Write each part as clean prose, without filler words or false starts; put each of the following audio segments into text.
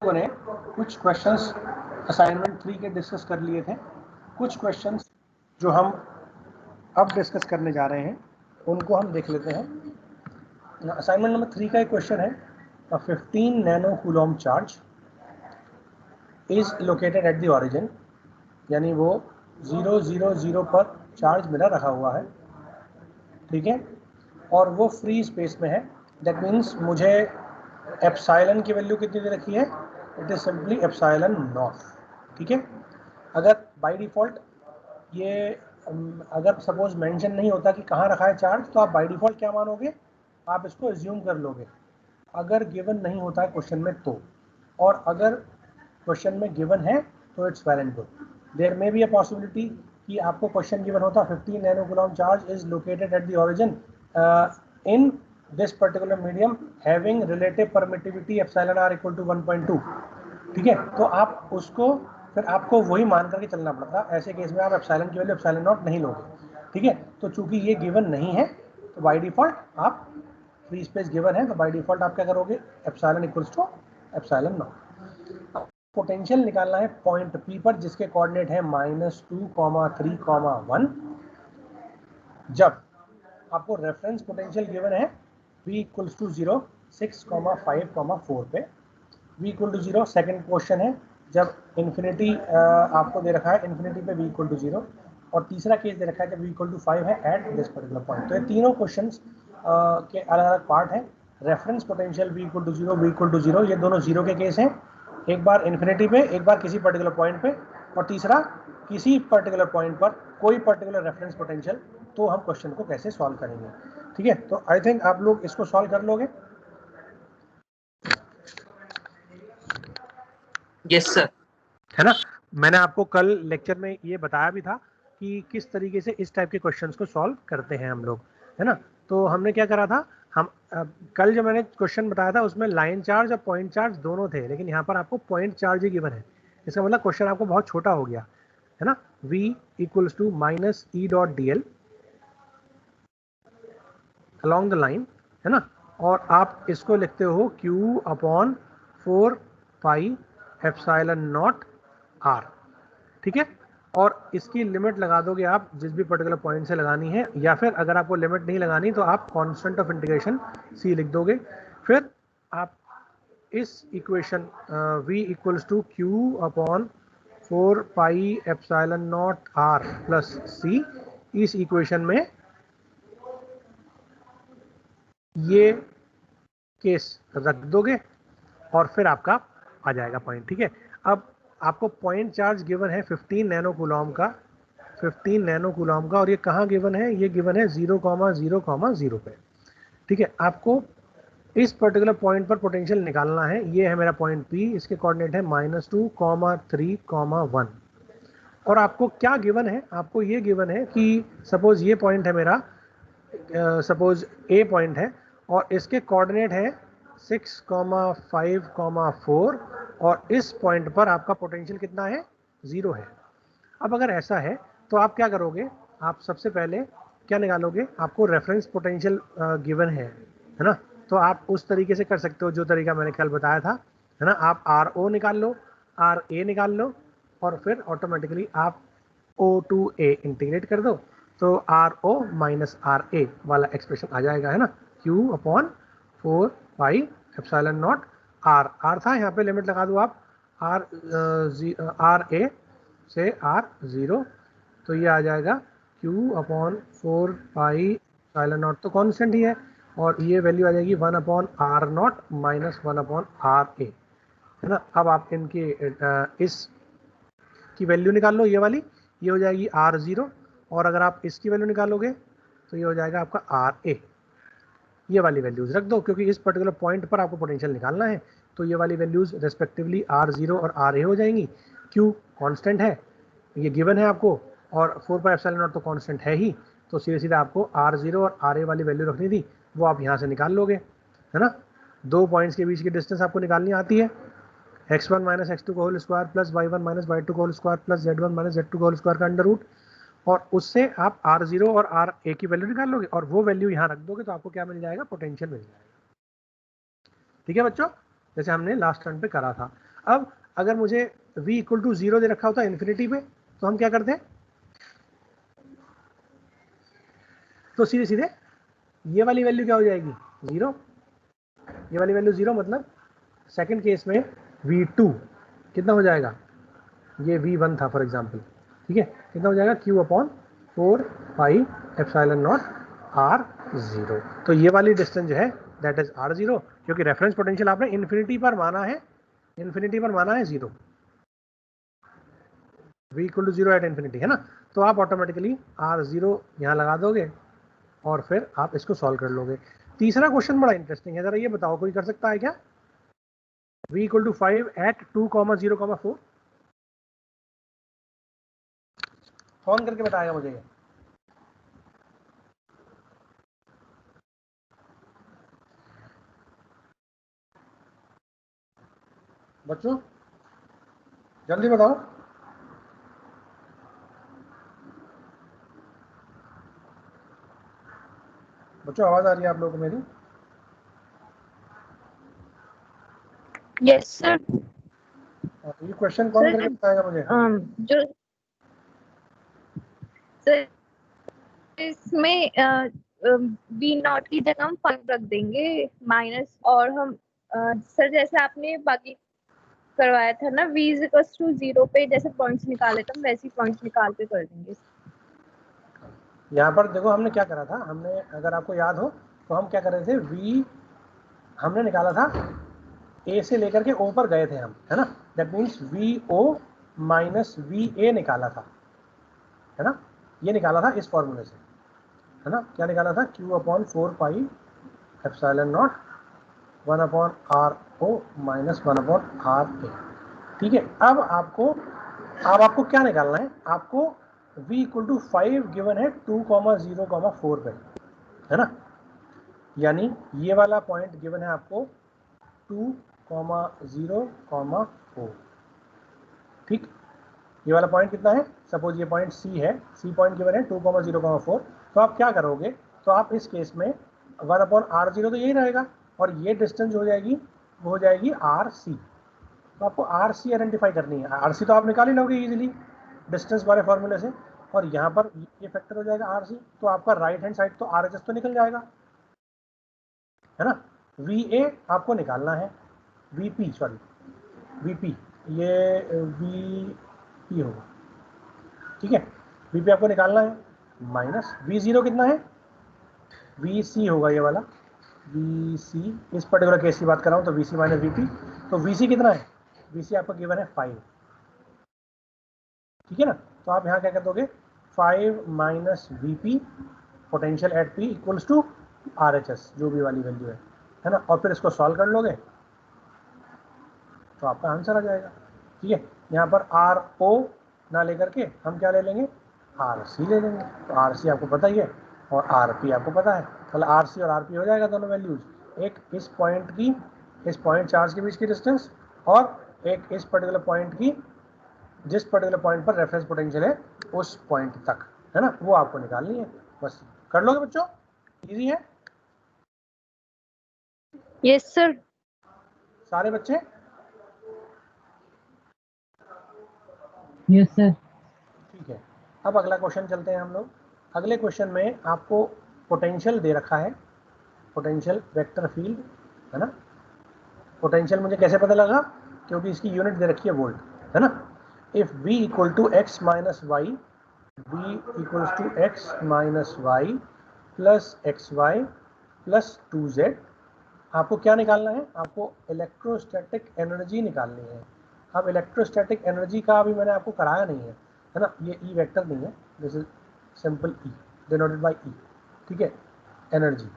लोगों ने कुछ क्वेश्चंस असाइनमेंट 3 के डिस्कस कर लिए थे। कुछ क्वेश्चंस जो हम अब डिस्कस करने जा रहे हैं उनको हम देख लेते हैं। असाइनमेंट नंबर 3 का एक क्वेश्चन है, 15 nano coulomb charge is located at the origin, यानी वो 0, 0, 0 पर चार्ज मेरा रखा हुआ है, ठीक है, और वो फ्री स्पेस में है। दैट मीन्स मुझे एप्सिलॉन की वैल्यू कितनी दे रखी है, it is simply epsilon not, ठीक है। अगर बाय डिफॉल्ट ये अगर सपोज मेंशन नहीं होता कि कहाँ रखा है चार्ज, तो आप बाय डिफॉल्ट क्या मानोगे, आप इसको एज्यूम कर लोगे अगर गिवन नहीं होता है क्वेश्चन में तो, और अगर क्वेश्चन में गिवन है तो it's well and good. There may be a possibility कि आपको क्वेश्चन गिवन होता 15 nano coulomb charge is located at the origin in this particular medium having relative permittivity epsilon r equal to 1.2, ठीक है। तो आप उसको फिर आपको वही मान करके चलना पड़ता। ऐसे केस में आप एप्सिलॉन की वैल्यू एप्सिलॉन नॉट नहीं लोगे, ठीक है। तो चूंकि ये गिवन नहीं है तो बाय डिफॉल्ट आप फ्री स्पेस गिवन है तो बाय डिफॉल्ट आप क्या करोगे, epsilon equals to epsilon naught. Potential निकालना है पॉइंट पी पर जिसके कोऑर्डिनेट है -2, 3, 1। जब आपको रेफरेंस पोटेंशियल गिवन है v इक्वल्स टू 0, 6, 5, 4 पे, v equal to 0 second question है जब इन्फिनिटी आपको दे रखा है इन्फिनिटी पे v इक्वल टू 0, और तीसरा केस दे रखा है जब v इक्वल टू 5 है एट दिस पर्टिकुलर पॉइंट। तो ये तीनों क्वेश्चंस के अलग अलग पार्ट हैं। Reference potential v equal to 0, v equal to 0, ये दोनों जीरो के केस हैं, एक बार इन्फिनिटी पे, एक बार किसी पर्टिकुलर पॉइंट पे, और तीसरा किसी पर्टिकुलर पॉइंट पर कोई पर्टिकुलर रेफरेंस पोटेंशियल। तो हम क्वेश्चन को कैसे सॉल्व करेंगे, ठीक है। तो आई थिंक आप लोग इसको सॉल्व कर लोगे। यस सर, है ना। मैंने आपको कल लेक्चर में ये बताया भी था कि किस तरीके से इस टाइप के क्वेश्चंस को सॉल्व करते हैं हम लोग, है ना। तो हमने क्या करा था, हम कल जो मैंने क्वेश्चन बताया था उसमें लाइन चार्ज और पॉइंट चार्ज दोनों थे, लेकिन यहाँ पर आपको पॉइंट चार्ज ही गिवन है। इसका मतलब क्वेश्चन आपको बहुत छोटा हो गया, है ना। v equals to minus E dot D l along the line, है ना, और आप इसको लिखते हो q upon 4 pi epsilon naught r, ठीक है। और इसकी लिमिट लगा दोगे आप जिस भी पर्टिकुलर पॉइंट से लगानी है, या फिर अगर आपको लिमिट नहीं लगानी तो आप कांस्टेंट ऑफ इंटीग्रेशन c लिख दोगे। फिर आप इस equation v equals to q upon 4 pi epsilon naught r plus c, इस इक्वेशन में ये केस रख दोगे और फिर आपका आ जाएगा पॉइंट, ठीक है। अब आपको पॉइंट चार्ज गिवन है 15 नैनो कूलॉम का, 15 नैनो कूलॉम का, और ये कहाँ गिवन है, ये गिवन है 0,0,0 पे, ठीक है। आपको इस पर्टिकुलर पॉइंट पर पोटेंशियल निकालना है। ये है मेरा पॉइंट P, इसके कोऑर्डिनेट है -2, 3, 1, और आपको क्या गिवन है, आपको ये गिवन है कि सपोज ये पॉइंट है मेरा, सपोज A पॉइंट है और इसके कोऑर्डिनेट है 6, 5, 4, और इस पॉइंट पर आपका पोटेंशियल कितना है, 0 है। अब अगर ऐसा है तो आप क्या करोगे, आप सबसे पहले क्या निकालोगे, आपको रेफरेंस पोटेंशियल गिवन है ना, तो आप उस तरीके से कर सकते हो जो तरीका मैंने कल बताया था, है ना। आप RO निकाल लो, RA निकाल लो, और फिर ऑटोमेटिकली आप O to A इंटीग्रेट कर दो, तो RO माइनस RA वाला एक्सप्रेशन आ जाएगा, है ना। Q upon 4 pi epsilon naught R था, यहाँ पे लिमिट लगा दो आप RA से R0, तो ये आ जाएगा Q upon 4 pi epsilon not, तो कॉन्स्टेंट ही है, और ये वैल्यू आ जाएगी 1 upon R0 minus 1 upon RA, है ना। अब आप इनके इस की वैल्यू निकाल लो, ये वाली, ये हो जाएगी R0, और अगर आप इसकी वैल्यू निकालोगे तो ये हो जाएगा आपका RA। ये वाली वैल्यूज रख दो क्योंकि इस पर्टिकुलर पॉइंट पर आपको पोटेंशियल निकालना है, तो ये वाली वैल्यूज रेस्पेक्टिवली R0 और RA हो जाएंगी। Q कांस्टेंट है, ये गिवन है आपको, और 4 पाई एप्सिलॉन नॉट तो कांस्टेंट है ही, तो सीधे सीधे आपको R0 और RA वाली वैल्यू रखनी थी, वो आप यहाँ से निकाल लोगे, है ना। दो पॉइंट्स के बीच की डिस्टेंस आपको निकालनी आती है, x1 माइनस x2 का whole square plus y1 minus y2 का whole square plus z1 minus z2 का होल स्क्वायर का अंडर रूट, और उससे आप R0 और RA की वैल्यू निकाल लोगे और वो वैल्यू यहाँ रख दोगे, तो आपको क्या मिल जाएगा, पोटेंशियल मिल जाएगा, ठीक है बच्चों, जैसे हमने लास्ट टर्न पे करा था। अब अगर मुझे v इक्वल टू 0 दे रखा होता इन्फिनिटी पे, तो हम क्या करते हैं, तो सीधे सीधे ये वाली वैल्यू क्या हो जाएगी 0, ये वाली वैल्यू 0, मतलब सेकंड केस में v2 कितना हो जाएगा, ये v1 था फॉर एग्जांपल, ठीक है, कितना हो जाएगा q upon 4 pi epsilon not r0। तो ये वाली डिस्टेंस जो है दैट इज r0, क्योंकि रेफरेंस पोटेंशियल आपने इन्फिनिटी पर माना है, इन्फिनिटी पर माना है 0, v equal to 0 at infinity, है ना। तो आप ऑटोमेटिकली r0 यहाँ लगा दोगे और फिर आप इसको सॉल्व कर लोगे। तीसरा क्वेश्चन बड़ा इंटरेस्टिंग है, जरा ये बताओ कोई कर सकता है क्या, v इक्वल टू 5 एट 2,0,4, कौन करके बताएगा मुझे ये? बच्चों जल्दी बताओ। बच्चों आवाज आ रही है आप लोगों को मेरी? Yes sir. ये क्वेश्चन कौन करके बताएगा मुझे? जो सर इसमें बी नॉट की जगह हम 5 रख देंगे माइनस, और हम सर जैसे आपने बाकी करवाया था ना v इज इक्वल टू 0 पे जैसे पॉइंट्स निकाले थे, हम वैसे ही पॉइंट्स निकाल के कर देंगे। यहाँ पर देखो हमने क्या करा था, हमने अगर आपको याद हो तो हम क्या कर रहे थे, v हमने निकाला था a से लेकर के o पर गए थे हम, है ना, that means vo minus va निकाला था, है ना, ये निकाला था इस फॉर्मूले से, है ना, क्या निकाला था, q upon 4 pi epsilon naught 1 upon R O minus 1 upon R A, ठीक है। अब आपको क्या निकालना है, आपको v इक्वल टू 5 गिवन है 2,0,4 पे, है ना, यानी ये वाला पॉइंट गिवन है आपको 2,0,4, ठीक, ये वाला पॉइंट कितना है, सपोज ये पॉइंट c है, c पॉइंट गिवन है 2,0,4, तो आप क्या करोगे, तो आप इस केस में 1 अपॉन r0 तो यही रहेगा, और ये डिस्टेंस हो जाएगी, वो हो जाएगी rc, तो आपको rc आइडेंटिफाई करनी है, rc तो आप निकाल ही लोगे इजीली डिस्टेंस वाले फॉर्मूले से, और यहाँ पर ये फैक्टर हो जाएगा rc, तो आपका राइट हैंड साइड तो RHS तो निकल जाएगा, है ना। va आपको निकालना है, vp सॉरी vp, ये vp होगा, ठीक है, vp आपको निकालना है, माइनस v0 कितना है, vc होगा ये वाला, vc इस पर्टिकुलर केस की बात कर रहा हूँ, तो vc माइनस vp, तो vc कितना है, vc आपका गिवन है 5, ठीक है ना, तो आप यहाँ क्या कर दोगे, 5 minus vp potential at p equals to RHS जो भी वाली वैल्यू है ना, और फिर इसको सॉल्व कर लोगे तो आपका आंसर आ जाएगा, ठीक है। यहाँ पर RO ना लेकर के हम क्या ले लेंगे, RC ले लेंगे, तो RC आपको पता ही है और RP आपको पता है, मतलब RC और RP हो जाएगा दोनों वैल्यूज, एक इस पॉइंट की, इस पॉइंट चार्ज के बीच की डिस्टेंस, और एक इस पर्टिकुलर पॉइंट की, जिस पर्टिकुलर पॉइंट पर रेफरेंस पोटेंशियल है उस पॉइंट तक, है ना, वो आपको निकालनी है, बस कर लोगे बच्चों, इजी है। Yes sir. सारे बच्चे? Yes sir. ठीक है, अब अगला क्वेश्चन चलते हैं हम लोग। अगले क्वेश्चन में आपको पोटेंशियल दे रखा है, पोटेंशियल वेक्टर फील्ड, है ना। पोटेंशियल मुझे कैसे पता लगा, क्योंकि इसकी यूनिट दे रखी है वोल्ट, है ना। If v equal to x minus y, v equals to x minus y plus x y plus 2z, आपको क्या निकालना है, आपको इलेक्ट्रोस्टैटिक एनर्जी निकालनी है। अब इलेक्ट्रोस्टैटिक एनर्जी का अभी मैंने आपको कराया नहीं है ना, ये ई वेक्टर नहीं है, this is simple E denoted by E, ठीक है, एनर्जी,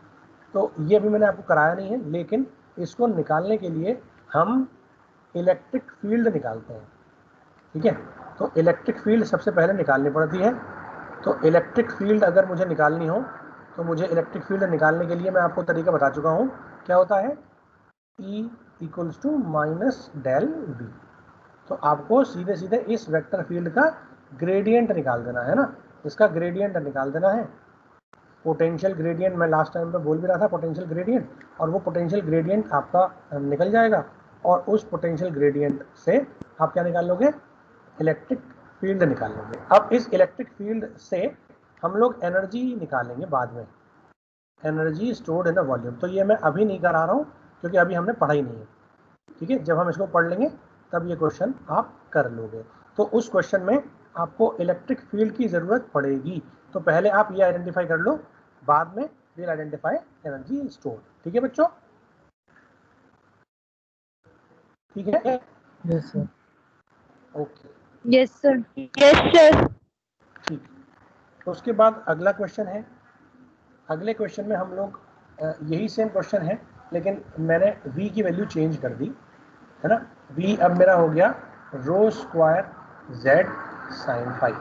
तो ये अभी मैंने आपको कराया नहीं है, लेकिन इसको निकालने के लिए हम इलेक्ट्रिक फील्ड निकालते हैं, ठीक है। तो इलेक्ट्रिक फील्ड सबसे पहले निकालनी पड़ती है, तो इलेक्ट्रिक फील्ड अगर मुझे निकालनी हो तो मुझे इलेक्ट्रिक फील्ड निकालने के लिए मैं आपको तरीका बता चुका हूँ, क्या होता है, E equals to minus del V, तो आपको सीधे सीधे इस वेक्टर फील्ड का ग्रेडियंट निकाल देना है ना, इसका ग्रेडियंट निकाल देना है, पोटेंशियल ग्रेडियंट मैं लास्ट टाइम पे बोल भी रहा था, पोटेंशियल ग्रेडियंट, और वो पोटेंशियल ग्रेडियंट आपका निकल जाएगा, और उस पोटेंशियल ग्रेडियंट से आप क्या निकाल लोगे, इलेक्ट्रिक फील्ड निकाल लोगे। अब इस इलेक्ट्रिक फील्ड से हम लोग एनर्जी निकालेंगे बाद में, energy stored in the volume. तो ये मैं अभी नहीं करा रहा हूँ क्योंकि अभी हमने पढ़ा ही नहीं है, ठीक है। जब हम इसको पढ़ लेंगे तब ये क्वेश्चन आप कर लोगे। तो उस क्वेश्चन में आपको इलेक्ट्रिक फील्ड की जरूरत पड़ेगी, तो पहले आप ये आइडेंटिफाई कर लो, बाद में विल आइडेंटिफाई एनर्जी स्टोर। ठीक है बच्चों, ठीक है? Yes sir. Okay, yes sir. Yes sir. ठीक। तो उसके बाद अगला क्वेश्चन है। अगले क्वेश्चन में हम लोग यही सेम क्वेश्चन है, लेकिन मैंने v की वैल्यू चेंज कर दी है ना। v अब मेरा हो गया रो स्क्वायर z साइन फाइव।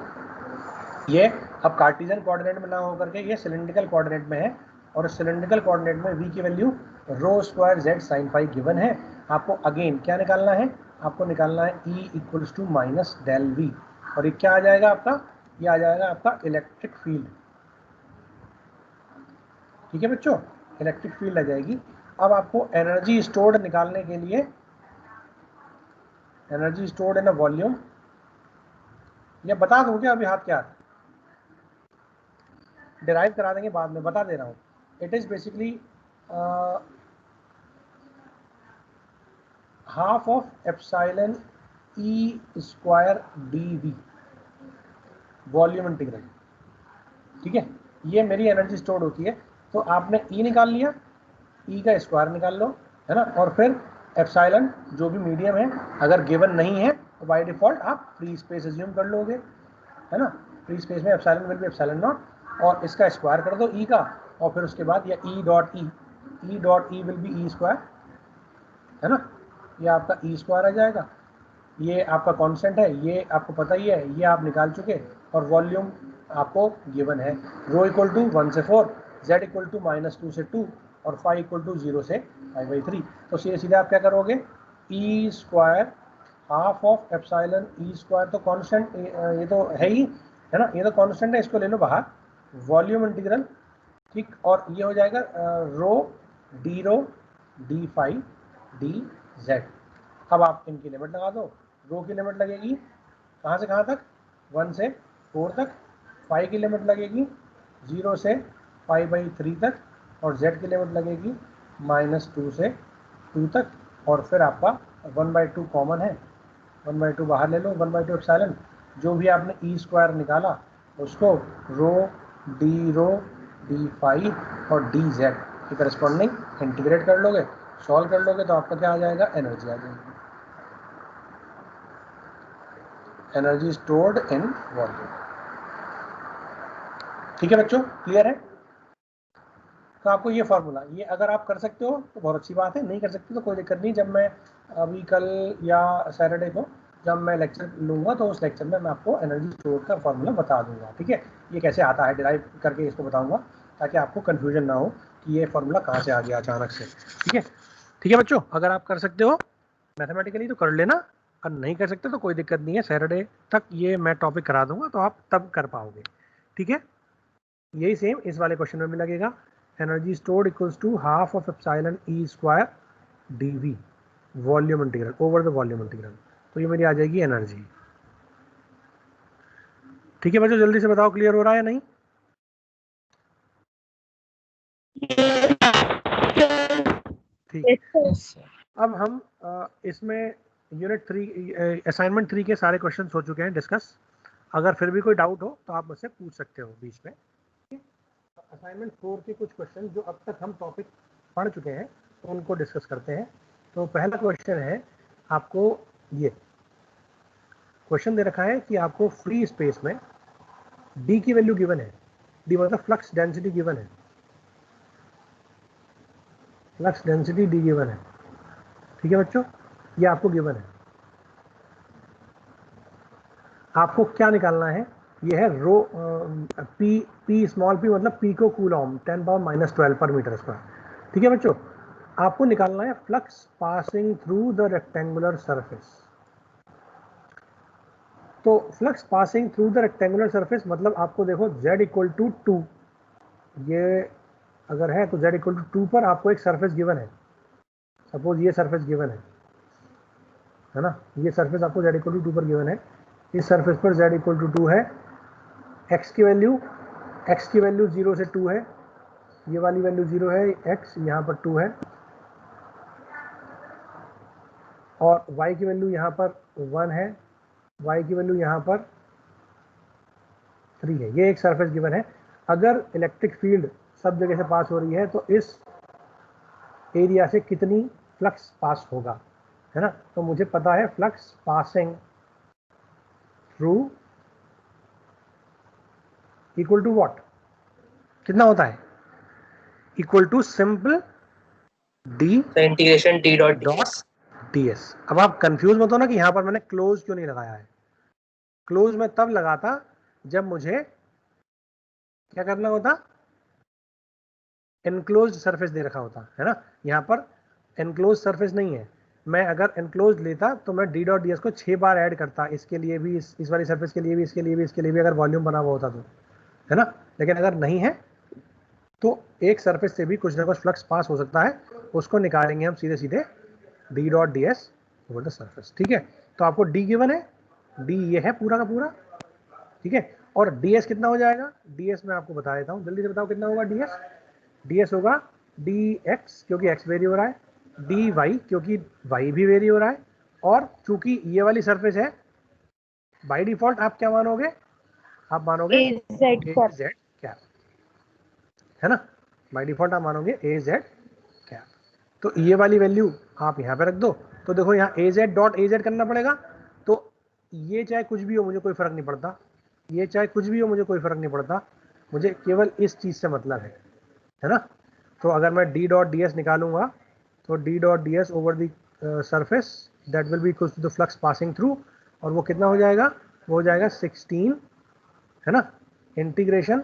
ये अब कार्टिजन कोऑर्डिनेट में ना होकर के ये सिलेंड्रिकल कोऑर्डिनेट में है, और सिलेंड्रिकल कोऑर्डिनेट में v की value rho square z sine five given है। आपको अगेन क्या निकालना है, आपको निकालना है E equals to minus del v, और ये क्या आ जाएगा आपका, ये आ जाएगा आपका इलेक्ट्रिक फील्ड। ठीक है बच्चों, इलेक्ट्रिक फील्ड आ जाएगी। अब आपको एनर्जी स्टोर्ड निकालने के लिए, energy stored in a volume, ये बता दूं क्या अभी हाथ क्या, डिराइव करा देंगे बाद में, बता दे रहा हूँ। It is basically half of epsilon E square d v volume integral. ठीक है, ये मेरी एनर्जी स्टोर्ड होती है। तो आपने ई निकाल लिया, ई का स्क्वायर निकाल लो है ना, और फिर एप्सिलॉन जो भी मीडियम है, अगर गिवन नहीं है तो बाय डिफॉल्ट आप फ्री स्पेस एज्यूम कर लोगे है ना। फ्री स्पेस में epsilon will be epsilon not, और इसका स्क्वायर कर दो ई का, और फिर उसके बाद या E dot E will be E square है ना, ये आपका ई स्क्वायर आ जाएगा। ये आपका कांस्टेंट है, ये आपको पता ही है, ये आप निकाल चुके, और वॉल्यूम आपको गिवन है रो इक्वल टू 1 से 4, z इक्वल टू -2 से 2, और फाई इक्वल टू 0 से π/3। तो सीधे सीधे आप क्या करोगे, E square half of epsilon E square, तो कांस्टेंट ये तो है ही है ना, ये तो कांस्टेंट है, इसको ले लो बाहर, वॉल्यूम इंटीग्रल, ठीक। और ये हो जाएगा रो डी फाई डी जेड। अब आप इनकी लिमिट लगा दो, रो की लिमिट लगेगी कहाँ से कहाँ तक, 1 से 4 तक, फाई की लिमिट लगेगी 0 से π/3 तक, और z की लिमिट लगेगी -2 से 2 तक, और फिर आपका 1/2 कॉमन है, 1/2 बाहर ले लो, 1/2 एप्सिलॉन, जो भी आपने ई स्क्वायर निकाला उसको रो डी फाई और डी जेड की करस्पॉन्डिंग इंटीग्रेट कर लोगे, सॉल्व कर लोगे, तो आपका क्या आ जाएगा, एनर्जी आ जाएगी, एनर्जी स्टोर्ड इन वॉल्यूम। ठीक है बच्चों, क्लियर है? तो आपको ये फार्मूला, ये अगर आप कर सकते हो तो बहुत अच्छी बात है, नहीं कर सकते तो कोई दिक्कत नहीं। जब मैं अभी कल या सैटरडे को जब मैं लेक्चर लूँगा तो उस लेक्चर में मैं आपको एनर्जी स्टोर का फार्मूला बता दूंगा। ठीक है, ये कैसे आता है डिराइव करके इसको बताऊंगा, ताकि आपको कन्फ्यूजन ना हो कि ये फार्मूला कहाँ से आ गया अचानक से। ठीक है बच्चों, अगर आप कर सकते हो मैथमेटिकली तो कर लेना, अगर नहीं कर सकते तो कोई दिक्कत नहीं है, सैटरडे तक ये मैं टॉपिक करा दूंगा तो आप तब कर पाओगे। ठीक है, यही सेम इस वाले क्वेश्चन में भी लगेगा, energy stored equals to half of epsilon E square d v volume integral over the volume integral. तो ये मेरी आ जाएगी एनर्जी। ठीक है बच्चों, जल्दी से बताओ क्लियर हो रहा है या नहीं? ठीक, अब हम इसमें यूनिट 3 असाइनमेंट 3 के सारे क्वेश्चन हो चुके हैं डिस्कस। अगर फिर भी कोई डाउट हो तो आप मुझसे पूछ सकते हो बीच में। असाइनमेंट 4 के कुछ क्वेश्चन जो अब तक हम टॉपिक पढ़ चुके हैं तो उनको डिस्कस करते हैं। तो पहला क्वेश्चन है, आपको ये क्वेश्चन दे रखा है कि आपको फ्री स्पेस में डी की वैल्यू गिवन है, डी मतलब फ्लक्स डेंसिटी गिवन है, फ्लक्स डेंसिटी डी गिवन है। ठीक है बच्चों, ये आपको गिवन है। आपको क्या निकालना है, ये है रो पी स्मॉल पी मतलब पी को कूलॉम 10⁻⁻12 पर मीटर स्क्वायर। ठीक है बच्चों, आपको निकालना है flux passing through the rectangular surface. तो flux passing through the rectangular surface मतलब आपको देखो z इक्वल टू 2, ये अगर है तो z इक्वल टू 2 पर आपको एक सरफेस गिवन है, सपोज ये सरफेस गिवन है, है ना। ये सरफेस आपको z इक्वल टू 2 पर गिवन है, इस सरफेस पर z इक्वल टू 2 है, x की वैल्यू 0 से 2 है, ये वाली वैल्यू 0 है, x यहाँ पर 2 है, और y की वैल्यू यहाँ पर 1 है, y की वैल्यू यहाँ पर 3 है। ये एक सरफेस गिवन है। अगर इलेक्ट्रिक फील्ड सब जगह से पास हो रही है तो इस एरिया से कितनी फ्लक्स पास होगा, है ना। तो मुझे पता है flux passing through equal to what, कितना होता है, equal to simple d integration d dot d s. अब आप कंफ्यूज मत हो ना कि यहां पर मैंने क्लोज क्यों नहीं लगाया है। क्लोज में तब लगाता जब मुझे क्या करना होता, एनक्लोज सरफेस दे रखा होता, है ना। यहाँ पर एनक्लोज सरफेस नहीं है, मैं अगर एनक्लोज लेता तो मैं डी डॉट डी एस को 6 बार ऐड करता, इसके लिए भी, इस वाली सरफेस के लिए भी, इसके लिए भी, इसके लिए भी, अगर वॉल्यूम बना हुआ होता तो, है ना। लेकिन अगर नहीं है तो एक सरफेस से भी कुछ ना कुछ फ्लक्स पास हो सकता है, उसको निकालेंगे हम सीधे सीधे D dot d s over the surface. ठीक है, तो आपको डी गिवन है, डी ये है पूरा का पूरा, ठीक है। और डी एस कितना हो जाएगा, डी एस मैं आपको बता देता हूँ, जल्दी से बताओ कितना होगा डी एस। डी एस होगा डी एक्स क्योंकि एक्स वेरी हो रहा है, डी वाई क्योंकि वाई भी वेरी हो रहा है, और चूंकि ये वाली सरफेस है बाय डिफॉल्ट आप क्या मानोगे, आप मानोगे ए जेड कैप, है ना। बाय डिफॉल्ट आप मानोगे ए जेड कैप। तो ये वाली वैल्यू आप यहाँ पे रख दो, तो देखो यहाँ ए जेड डॉट ए जेड करना पड़ेगा, तो ये चाहे कुछ भी हो मुझे कोई फर्क नहीं पड़ता, ये चाहे कुछ भी हो मुझे कोई फर्क नहीं पड़ता, मुझे केवल इस चीज़ से मतलब है ना। तो अगर मैं डी डॉट डी एस निकालूंगा तो d dot d s over the surface that will be equal to the flux passing through, और वो कितना हो जाएगा, वो हो जाएगा 16, है ना, integration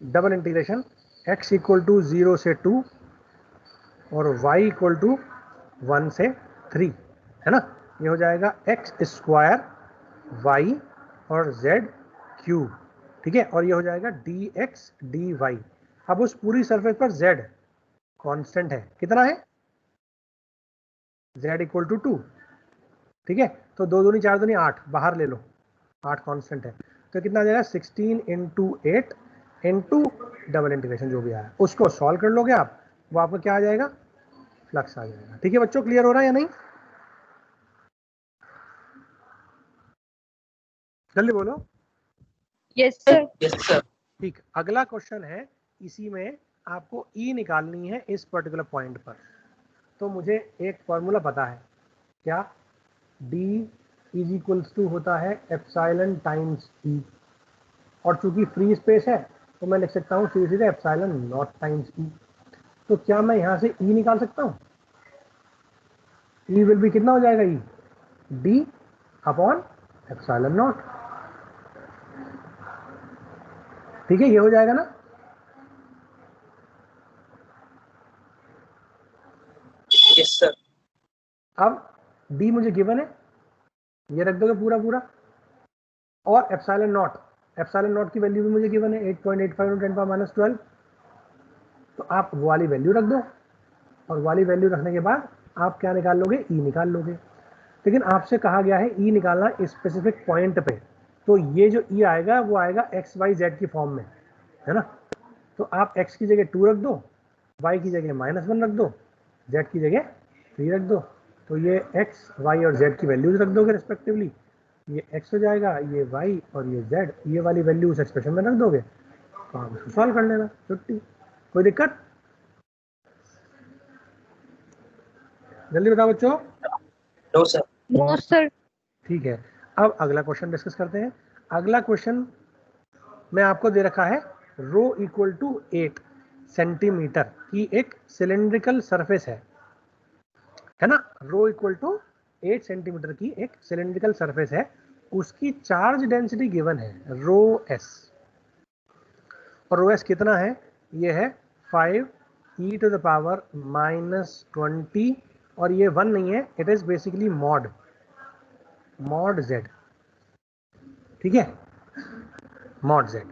double integration x equal to 0 से 2 और y इक्वल टू 1 से 3, है ना। ये हो जाएगा x स्क्वायर y और z क्यूब, ठीक है, और ये हो जाएगा dx dy। अब उस पूरी सरफेस पर z कांस्टेंट है, कितना है, z इक्वल टू 2, ठीक है। तो 2 दूनी 4 दूनी 8 बाहर ले लो, 8 कांस्टेंट है, तो कितना आ जाएगा 16 इंटू 8 इंटू डबल इंटीग्रेशन जो भी आया उसको सॉल्व कर लोगे आप, वो आपका क्या आ जाएगा, फ्लक्स आ जाएगा। ठीक है बच्चों, क्लियर हो रहा है या नहीं, जल्दी बोलो। Yes sir. Yes sir. ठीक, अगला क्वेश्चन है, इसी में आपको ई निकालनी है इस पर्टिकुलर पॉइंट पर। तो मुझे एक फॉर्मूला पता है, क्या, डी इज इक्वल्स टू होता है एप्सिलॉन टाइम्स ई, और चूंकि फ्री स्पेस है तो मैं लिख सकता हूँ सीधे सीधे एप्सिलॉन नॉट टाइम्स ई। तो क्या मैं यहाँ से ई निकाल सकता हूँ, ई विल बी कितना हो जाएगा, E D upon epsilon not, ठीक है, ये हो जाएगा ना। Yes sir. अब डी मुझे गिवन है, ये रख दोगे पूरा पूरा, और एप्सिलॉन नॉट की वैल्यू भी मुझे गिवन है 8.85 × 10⁻12, तो आप वो वाली वैल्यू रख दो, और वाली वैल्यू रखने के बाद आप क्या निकाल लोगे, ई निकाल लोगे। लेकिन आपसे कहा गया है ई निकालना स्पेसिफिक पॉइंट पे, तो ये जो ई आएगा वो आएगा एक्स वाई जेड की फॉर्म में, है ना। तो आप x की जगह 2 रख दो, y की जगह -1 रख दो, z की जगह 3 रख दो, तो ये x, y और z की वैल्यूज रख दोगे रिस्पेक्टिवली, ये x हो जाएगा, ये y और ये z, ये वाली वैल्यू उस एक्सप्रेशन में रख दोगे, तो आप इसको सॉल्व कर लेना, छुट्टी, कोई दिक्कत, जल्दी बताओ बच्चों। No sir. No sir. ठीक है, अब अगला क्वेश्चन डिस्कस करते हैं। अगला क्वेश्चन में आपको दे रखा है रो इक्वल टू 8 सेंटीमीटर की एक सिलेंड्रिकल सरफेस है ना। रो इक्वल टू 8 सेंटीमीटर की एक सिलेंड्रिकल सरफेस है, उसकी चार्ज डेंसिटी गिवन है रो एस, और रो एस कितना है, ये है 5e⁻⁻20, और ये 1 नहीं है, it is basically mod z, ठीक है, मॉड z।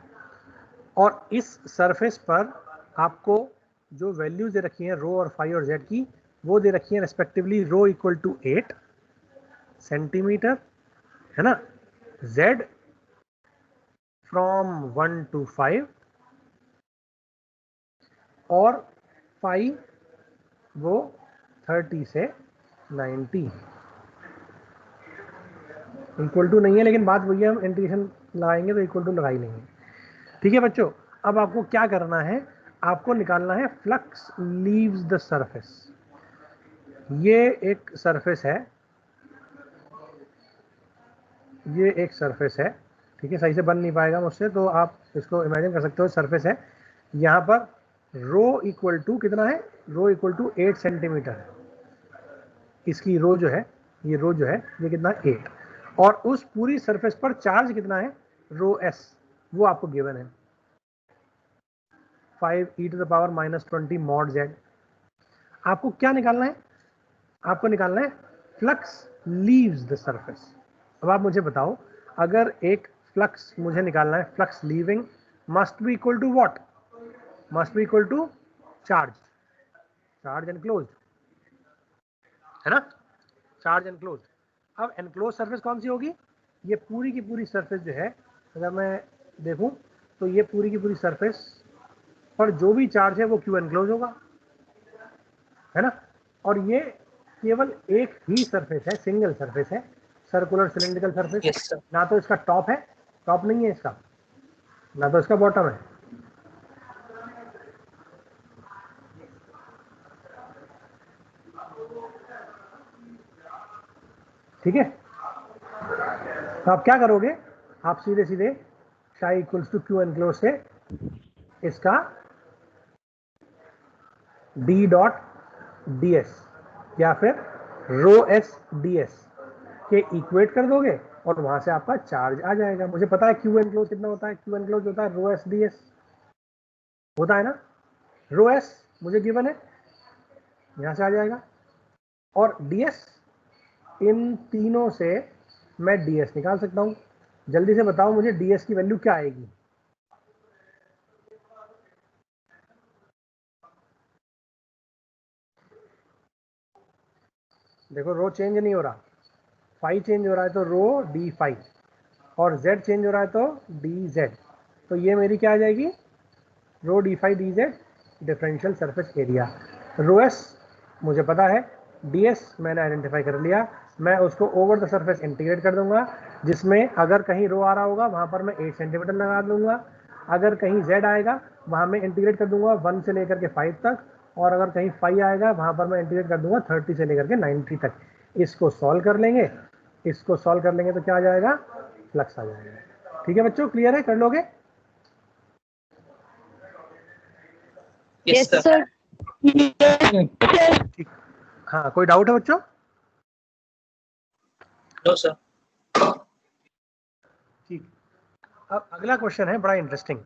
और इस सरफेस पर आपको जो वैल्यूज दे रखी हैं रो और फाई और जेड की, वो दे रखी है respectively rho equal to 8 centimetre, है ना, z फ्रॉम 1 to 5 और फाई वो 30 से 90 इक्वल टू नहीं है, लेकिन बात वही है, हम इंटीग्रेशन लगाएंगे तो इक्वल टू लगा ही लेंगे। ठीक है बच्चों, अब आपको क्या करना है, आपको निकालना है फ्लक्स लीव्स द सरफेस। ये एक सरफेस है, ये एक सरफेस है, ठीक है, सही से बन नहीं पाएगा मुझसे, तो आप इसको इमेजिन कर सकते हो सरफेस है, यहाँ पर रो इक्वल टू कितना है, रो इक्वल टू 8 सेंटीमीटर है, इसकी रो जो है, ये रो जो है ये कितना है 8, और उस पूरी सरफेस पर चार्ज कितना है रो एस, वो आपको गिवन है 5e⁻⁻20 mod z। आपको क्या निकालना है, आपको निकालना है फ्लक्स लीव्स द सरफेस। अब आप मुझे बताओ, अगर एक फ्लक्स मुझे निकालना है, flux leaving must be equal to what, must be equal to charge, charge enclosed, है ना, चार्ज एनक्लोज्ड। अब एनक्लोज सरफेस कौन सी होगी, ये पूरी की पूरी सरफेस जो है, अगर मैं देखूं तो ये पूरी की पूरी सरफेस पर जो भी चार्ज है वो क्यू एनक्लोज होगा, है ना, और ये केवल एक ही सरफेस है, सिंगल सरफेस है, circular cylindrical surface. Yes, sir. ना तो इसका टॉप है, टॉप नहीं है इसका, ना तो इसका बॉटम है, ठीक है। तो आप क्या करोगे, आप सीधे सीधे शाई इक्वल्स टू क्यू एनक्लोज से इसका डी डॉट डी एस या फिर रो एस डी एस के इक्वेट कर दोगे और वहां से आपका चार्ज आ जाएगा। मुझे पता है क्यू एनक्लोज कितना होता है, क्यू एनक्लोज होता है रो एस डी एस होता है ना, रो एस मुझे गिवन है, यहां से आ जाएगा, और डी एस, इन तीनों से मैं डी एस निकाल सकता हूं। जल्दी से बताओ मुझे डी एस की वैल्यू क्या आएगी, देखो रो चेंज नहीं हो रहा, फाई चेंज हो रहा है तो रो डी फाई, और z चेंज हो रहा है तो डी जेड, तो ये मेरी क्या आ जाएगी, rho D phi D Z differential surface area. Rho S मुझे पता है, डी एस मैंने आइडेंटिफाई कर लिया, मैं उसको ओवर द सरफेस इंटीग्रेट कर दूंगा, जिसमें अगर कहीं रो आ रहा होगा वहां पर मैं 8 सेंटीमीटर लगा दूंगा, अगर कहीं z आएगा वहां मैं इंटीग्रेट कर दूंगा 1 से लेकर के 5 तक, और अगर कहीं फाई आएगा वहां पर मैं इंटीग्रेट कर दूंगा 30 से लेकर के 90 तक। इसको सॉल्व कर लेंगे, इसको सॉल्व कर लेंगे तो क्या आ जाएगा, फ्लक्स आ जाएगा। ठीक है बच्चों, क्लियर है, कर लोगे? Yes, sir. ठीक, हाँ, कोई डाउट है बच्चों? No, sir. ठीक, अब अगला क्वेश्चन है बड़ा इंटरेस्टिंग,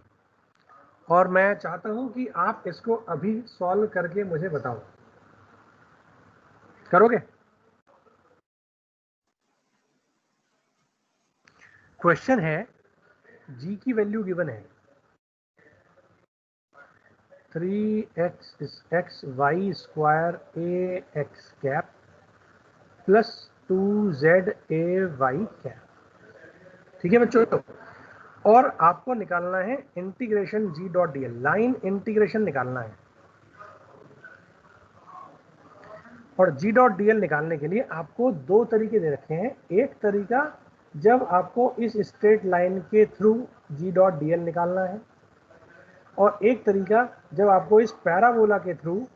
और मैं चाहता हूं कि आप इसको अभी सॉल्व करके मुझे बताओ, करोगे? क्वेश्चन है, जी की वैल्यू गिवन है 3x Y square A X cap plus 2z A Y cap. ठीक है बच्चों, और आपको निकालना है integration G dot D L, line integration निकालना है, और जी डॉट डी एल निकालने के लिए आपको दो तरीके दे रखे हैं। एक तरीका जब आपको इस स्ट्रेट लाइन के थ्रू जी डॉट डी एल निकालना है, और एक तरीका जब आपको इस पैराबोला के थ्रू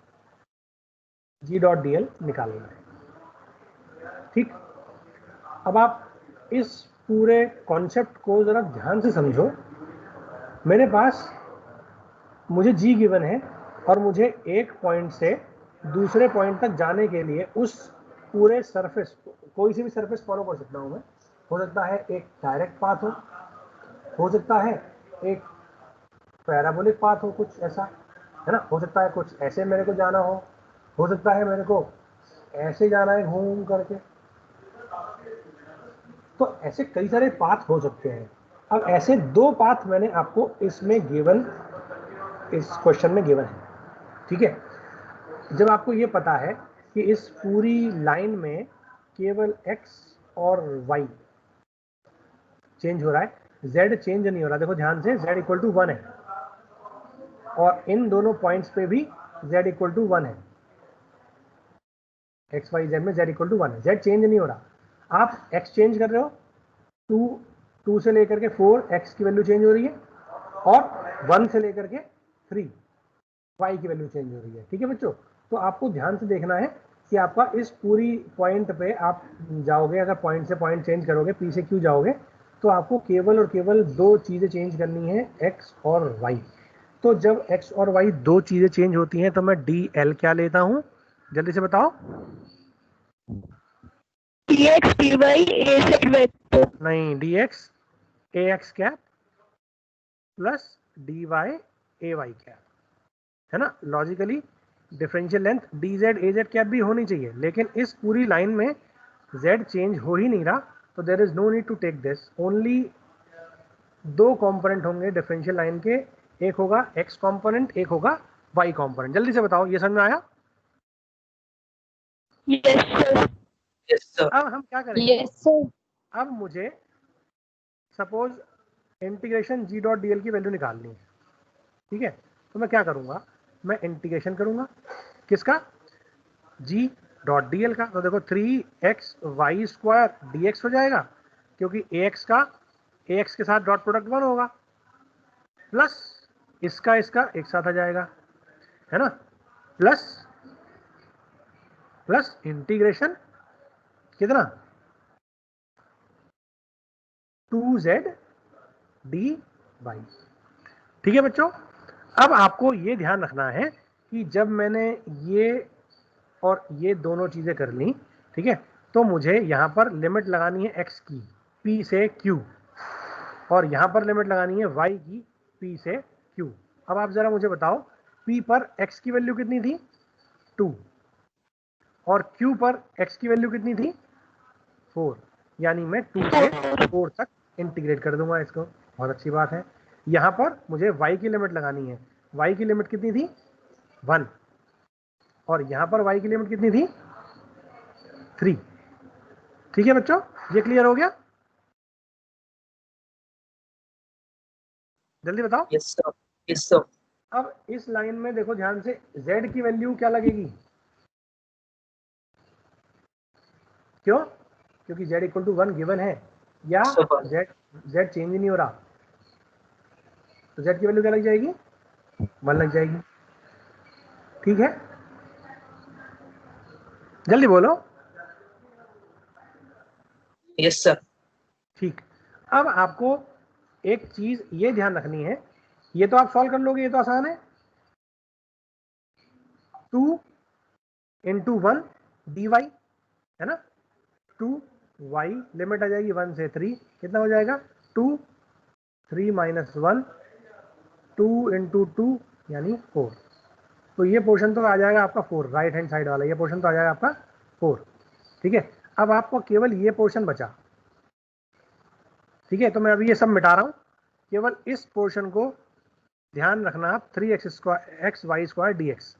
जी डॉट डी एल निकालना है। ठीक, अब आप इस पूरे कॉन्सेप्ट को जरा ध्यान से समझो। मेरे पास, मुझे जी गिवन है और मुझे एक पॉइंट से दूसरे पॉइंट तक जाने के लिए उस पूरे सरफेस, कोई सी भी सरफेस फॉलो कर सकता हूँ मैं, हो सकता है एक डायरेक्ट पाथ हो सकता है एक पैराबोलिक पाथ हो, कुछ ऐसा, है ना, हो सकता है कुछ ऐसे मेरे को जाना हो सकता है मेरे को ऐसे जाना है घूम करके, तो ऐसे कई सारे पाथ हो सकते हैं। अब ऐसे दो पाथ मैंने आपको इसमें गिवन, इस क्वेश्चन में गिवन है। ठीक है, जब आपको ये पता है कि इस पूरी लाइन में केवल x और y चेंज हो रहा है, z चेंज नहीं हो रहा। देखो ध्यान से, z इक्वल टू 1 है और इन दोनों पॉइंट्स पे भी z इक्वल टू 1 है, एक्स वाई जेड में z इक्वल टू 1 है, z चेंज नहीं हो रहा। आप x चेंज कर रहे हो, 2 से लेकर के 4 x की वैल्यू चेंज हो रही है और 1 से लेकर के 3 y की वैल्यू चेंज हो रही है। ठीक है बच्चों, तो आपको ध्यान से देखना है कि आपका इस पूरी पॉइंट पे आप जाओगे, अगर पॉइंट से पॉइंट चेंज करोगे, p से q जाओगे, तो आपको केवल और केवल दो चीज़ें चेंज करनी है, x और y। तो जब x और y दो चीज़ें चेंज होती हैं तो मैं dl क्या लेता हूँ, जल्दी से बताओ। dx dy a z vector. नहीं, dx ax cap plus dy ay cap, है ना। Logically differential length dz az cap भी होनी चाहिए, लेकिन इस पूरी लाइन में z चेंज हो ही नहीं रहा, तो there is no need to take this. Only दो कंपोनेंट होंगे डिफरेंशियल लाइन के, एक होगा x कंपोनेंट, एक होगा y कंपोनेंट। जल्दी से बताओ, ये समझ में आया? Yes sir. Yes, sir. अब हम क्या करेंगे, यस सर। अब मुझे suppose integration g dot D l की वैल्यू निकालनी है। ठीक है, तो मैं क्या करूंगा, मैं इंटीग्रेशन करूंगा किसका, g डॉट डी एल का। तो देखो 3x Y square d x हो जाएगा, क्योंकि ax के साथ डॉट प्रोडक्ट 1 होगा, प्लस इसका एक साथ आ जाएगा, है ना, प्लस इंटीग्रेशन कितना, 2z dy। ठीक है बच्चों, अब आपको ये ध्यान रखना है कि जब मैंने ये और ये दोनों चीज़ें कर ली, ठीक है, तो मुझे यहाँ पर लिमिट लगानी है x की p से q, और यहाँ पर लिमिट लगानी है y की p से q। अब आप ज़रा मुझे बताओ, p पर x की वैल्यू कितनी थी, 2, और q पर x की वैल्यू कितनी थी, 4, यानी मैं 2 से 4 तक इंटीग्रेट कर दूंगा इसको। बहुत अच्छी बात है। यहाँ पर मुझे y की लिमिट लगानी है, y की लिमिट कितनी थी, 1, और यहाँ पर y की लिमिट कितनी थी, 3। ठीक है बच्चों, ये क्लियर हो गया? जल्दी बताओ। Yes, sir. Yes, sir. अब इस लाइन में देखो ध्यान से, z की वैल्यू क्या लगेगी, क्यों, क्योंकि z इक्वल टू 1 गिवन है, या z चेंज नहीं हो रहा, तो z की वैल्यू क्या लग जाएगी, 1 लग जाएगी। ठीक है, जल्दी बोलो। Yes, sir. ठीक, अब आपको एक चीज ये ध्यान रखनी है, ये तो आप सॉल्व कर लोगे, ये तो आसान है, 2 इंटू 1 dy, है ना, 2y लिमिट आ जाएगी 1 से 3, कितना हो जाएगा, 2, 3 माइनस 1, 2 इंटू 2 यानी 4। तो ये पोर्शन तो आ जाएगा आपका 4, राइट हैंड साइड वाला ये पोर्शन तो आ जाएगा आपका 4। ठीक है, अब आपको केवल ये पोर्शन बचा। ठीक है, तो मैं अभी ये सब मिटा रहा हूँ, केवल इस पोर्शन को ध्यान रखना आप, 3x Y square d x.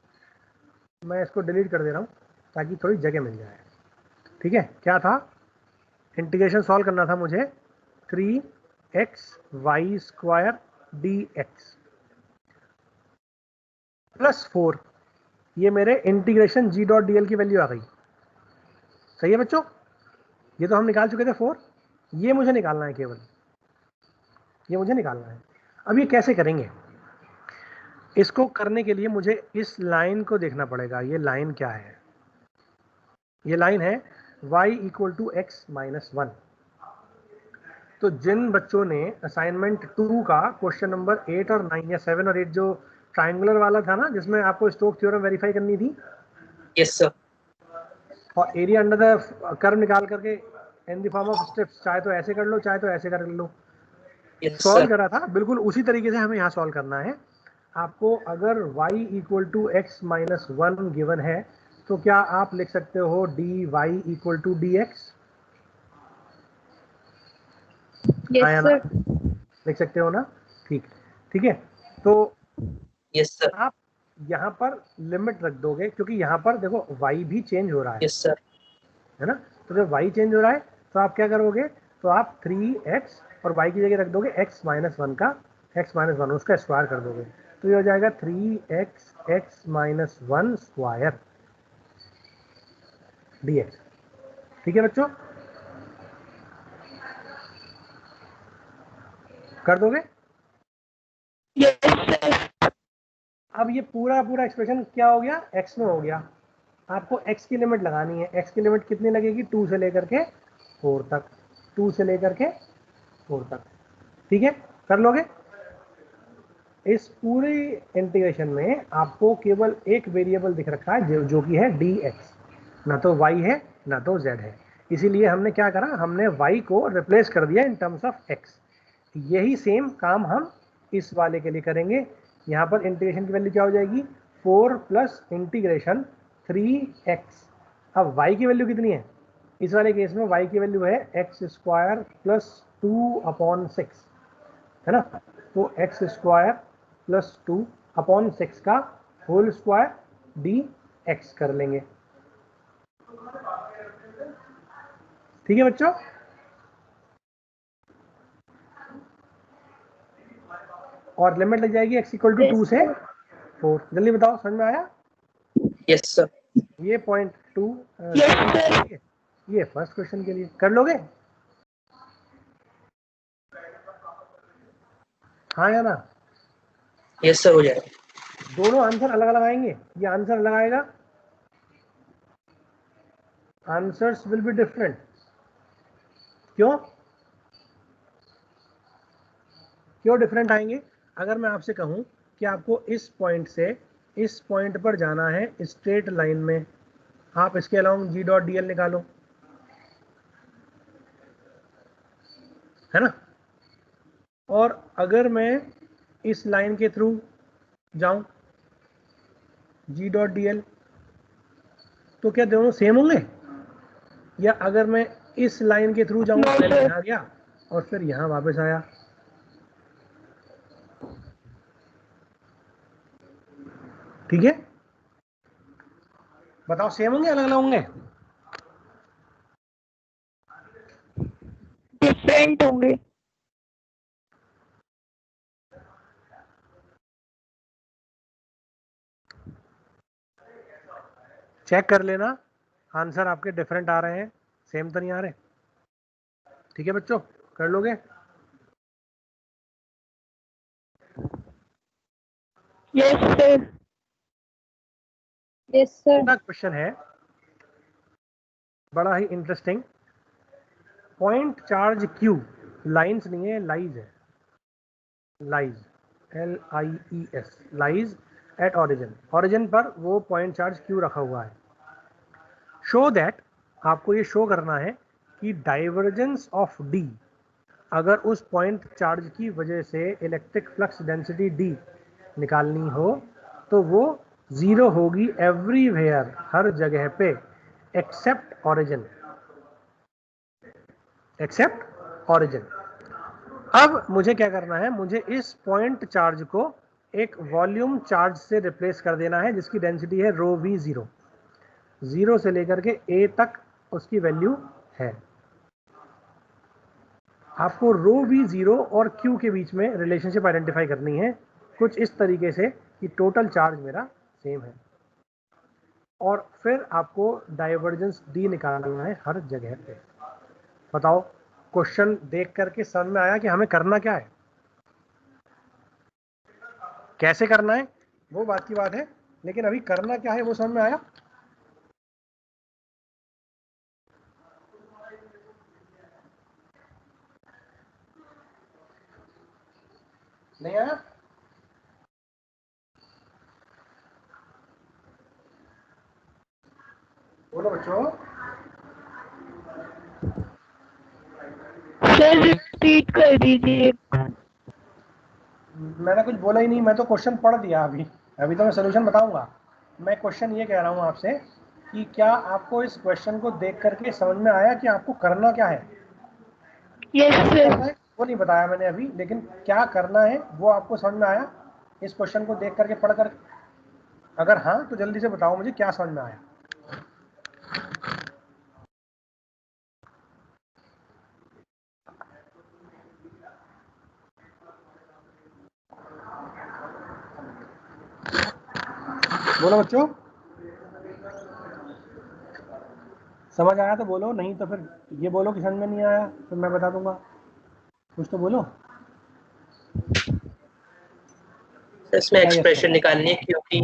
मैं इसको डिलीट कर दे रहा हूँ ताकि थोड़ी जगह मिल जाए। ठीक है, क्या था, इंटीग्रेशन सॉल्व करना था मुझे, 3x Y square d x plus 4, ये मेरे integration g dot D l की वैल्यू आ गई। सही है बच्चों, ये तो हम निकाल चुके थे 4, ये मुझे निकालना है, केवल ये मुझे निकालना है। अब ये कैसे करेंगे, इसको करने के लिए मुझे इस लाइन को देखना पड़ेगा। ये लाइन क्या है, ये लाइन है y equal to x minus 1। तो जिन बच्चों ने असाइनमेंट 2 का क्वेश्चन नंबर 8 और 9 या 7 और 8 जो ट्राइंगुलर वाला था ना, जिसमें आपको स्टोक्स थ्योरम वेरीफाई करनी थी, Yes, sir. और एरिया अंडर द कर्व निकाल करके in the form of steps, चाहे तो ऐसे कर लो चाहे तो ऐसे कर लो, Yes, सॉल्व sir. करा था, बिल्कुल उसी तरीके से हमें यहाँ सॉल्व करना है। आपको अगर y equal to x minus 1 given है, तो क्या आप लिख सकते हो dy equal to d x, yes sir. लिख सकते हो ना? ठीक है, तो Yes, sir. आप यहाँ पर लिमिट रख दोगे, क्योंकि यहाँ पर देखो y भी चेंज हो रहा है, Yes, sir. है ना, तो जब y चेंज हो रहा है तो आप क्या करोगे, तो आप 3x और y की जगह रख दोगे x माइनस 1 का x माइनस 1 उसका स्क्वायर कर दोगे, तो ये हो जाएगा 3x x minus 1 square dx। ठीक है बच्चों, कर दोगे? अब ये पूरा एक्सप्रेशन क्या हो गया, x में हो गया। आपको x की लिमिट लगानी है, x की लिमिट कितनी लगेगी, 2 से लेकर के 4 तक, 2 से लेकर के 4 तक। ठीक है, कर लोगे? इस पूरे इंटीग्रेशन में आपको केवल एक वेरिएबल दिख रखा है जो कि है dx, ना तो y है ना तो z है। इसीलिए हमने क्या करा, हमने y को रिप्लेस कर दिया इन टर्म्स ऑफ x। यही सेम काम हम इस वाले के लिए करेंगे। यहाँ पर इंटीग्रेशन की वैल्यू क्या हो जाएगी, 4 प्लस इंटीग्रेशन 3x। अब y की वैल्यू कितनी है, इस वाले केस में y की वैल्यू है x स्क्वायर प्लस 2/6, है ना। तो x स्क्वायर प्लस 2/6 का होल स्क्वायर dx कर लेंगे। ठीक है बच्चों, और लिमिट लग जाएगी x इक्वल टू 2 से 4। जल्दी बताओ, समझ में आया? Yes sir. ये पॉइंट 2 Yes, sir. ये फर्स्ट क्वेश्चन के लिए कर लोगे? हाँ या ना? यस सर, हो जाएगा। दोनों आंसर अलग अलग आएंगे, ये आंसर अलग आएगा, आंसर्स विल बी डिफरेंट। क्यों डिफरेंट आएंगे? अगर मैं आपसे कहूं कि आपको इस पॉइंट से इस पॉइंट पर जाना है स्ट्रेट लाइन में, आप इसके अलाउंग जी डॉट डी एल निकालो, है ना। और अगर मैं इस लाइन के थ्रू जाऊं जी डॉट डी एल, तो क्या दोनों सेम होंगे? या अगर मैं इस लाइन के थ्रू जाऊं, पहले यहां गया और फिर यहां वापस आया, ठीक है, बताओ सेम होंगे अलग अलग होंगे? डिफरेंट होंगे। चेक कर लेना, आंसर आपके डिफरेंट आ रहे हैं, सेम तो नहीं आ रहे। ठीक है बच्चों, कर लोगे? Yes sir. Yes sir. अगला क्वेश्चन है बड़ा ही interesting. Point charge Q, lines नहीं है, लाइज है, lies LIES, lies at origin, origin पर वो पॉइंट चार्ज Q रखा हुआ है। शो दैट, आपको ये शो करना है कि डाइवर्जेंस ऑफ D, अगर उस पॉइंट चार्ज की वजह से इलेक्ट्रिक फ्लक्स डेंसिटी D निकालनी हो तो वो 0 होगी एवरीवेयर, हर जगह पे, एक्सेप्ट ऑरिजिन, एक्सेप्ट ऑरिजिन। अब मुझे क्या करना है, मुझे इस पॉइंट चार्ज को एक वॉल्यूम चार्ज से रिप्लेस कर देना है जिसकी डेंसिटी है रो वी 0, 0 से लेकर के a तक उसकी वैल्यू है। आपको रो वी 0 और Q के बीच में रिलेशनशिप आइडेंटिफाई करनी है कुछ इस तरीके से कि टोटल चार्ज मेरा सेम है, और फिर आपको डाइवर्जेंस D निकालना है हर जगह पे। बताओ, क्वेश्चन देख करके समझ में आया कि हमें करना क्या है, कैसे करना है वो बात की बात है, लेकिन अभी करना क्या है वो समझ में आया? नहीं आया? बोलो बच्चों। सर रिपीट कर दीजिए। मैंने कुछ बोला ही नहीं, मैं तो क्वेश्चन पढ़ दिया अभी तो मैं सोल्यूशन बताऊंगा। मैं क्वेश्चन ये कह रहा हूँ आपसे कि क्या आपको इस क्वेश्चन को देख करके समझ में आया कि आपको करना क्या है? Yes sir. करना है वो नहीं बताया मैंने अभी, लेकिन क्या करना है वो आपको समझ में आया इस क्वेश्चन को देख करके, पढ़ कर? अगर हाँ तो जल्दी से बताओ मुझे क्या समझ में आया। बोलो बच्चों, समझ आया तो बोलो, नहीं तो फिर ये बोलो कि समझ में नहीं आया, फिर मैं बता दूंगा। कुछ तो बोलो। इसमें क्या yes एक्सप्रेशन निकालनी है क्योंकि